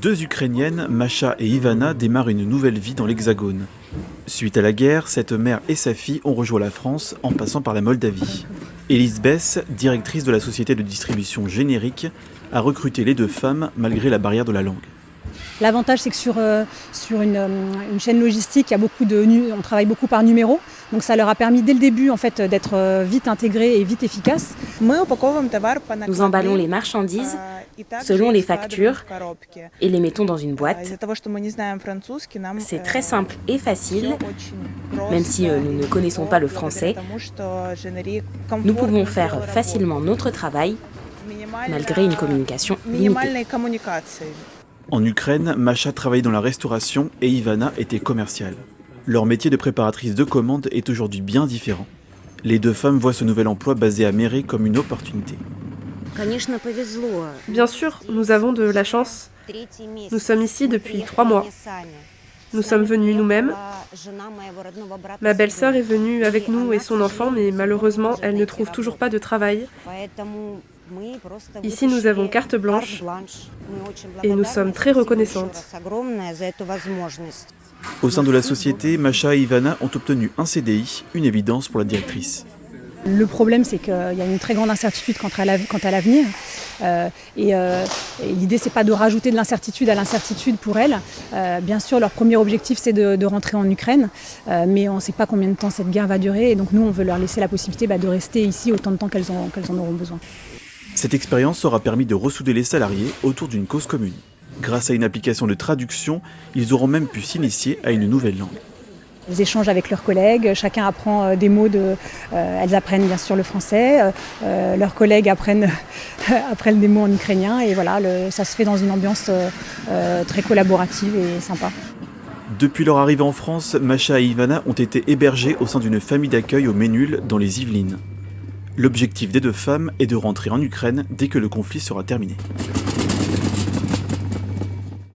Deux Ukrainiennes, Masha et Ivana, démarrent une nouvelle vie dans l'Hexagone. Suite à la guerre, cette mère et sa fille ont rejoint la France en passant par la Moldavie. Élise Bess, directrice de la société de distribution Générique, a recruté les deux femmes malgré la barrière de la langue. L'avantage, c'est que sur une chaîne logistique, on travaille beaucoup par numéro. Donc ça leur a permis dès le début en fait, d'être vite intégrés et vite efficaces. Nous emballons les marchandises selon les factures et les mettons dans une boîte. C'est très simple et facile, même si nous ne connaissons pas le français. Nous pouvons faire facilement notre travail malgré une communication limitée. En Ukraine, Masha travaillait dans la restauration et Ivana était commerciale. Leur métier de préparatrice de commandes est aujourd'hui bien différent. Les deux femmes voient ce nouvel emploi basé à Méré comme une opportunité. Bien sûr, nous avons de la chance. Nous sommes ici depuis 3 mois. Nous sommes venus nous-mêmes. Ma belle-sœur est venue avec nous et son enfant, mais malheureusement, elle ne trouve toujours pas de travail. Ici, nous avons carte blanche et nous sommes très reconnaissantes. Au sein de la société, Masha et Ivana ont obtenu un CDI, une évidence pour la directrice. Le problème, c'est qu'il y a une très grande incertitude quant à l'avenir. Et l'idée, c'est pas de rajouter de l'incertitude à l'incertitude pour elles. Bien sûr, leur premier objectif, c'est de rentrer en Ukraine. Mais on ne sait pas combien de temps cette guerre va durer. Et donc nous, on veut leur laisser la possibilité de rester ici autant de temps qu'elles en auront besoin. Cette expérience aura permis de ressouder les salariés autour d'une cause commune. Grâce à une application de traduction, ils auront même pu s'initier à une nouvelle langue. Ils échangent avec leurs collègues, chacun apprend des mots, elles apprennent bien sûr le français, leurs collègues apprennent des mots en ukrainien et voilà, ça se fait dans une ambiance très collaborative et sympa. Depuis leur arrivée en France, Masha et Ivana ont été hébergées au sein d'une famille d'accueil au Ménul dans les Yvelines. L'objectif des deux femmes est de rentrer en Ukraine dès que le conflit sera terminé.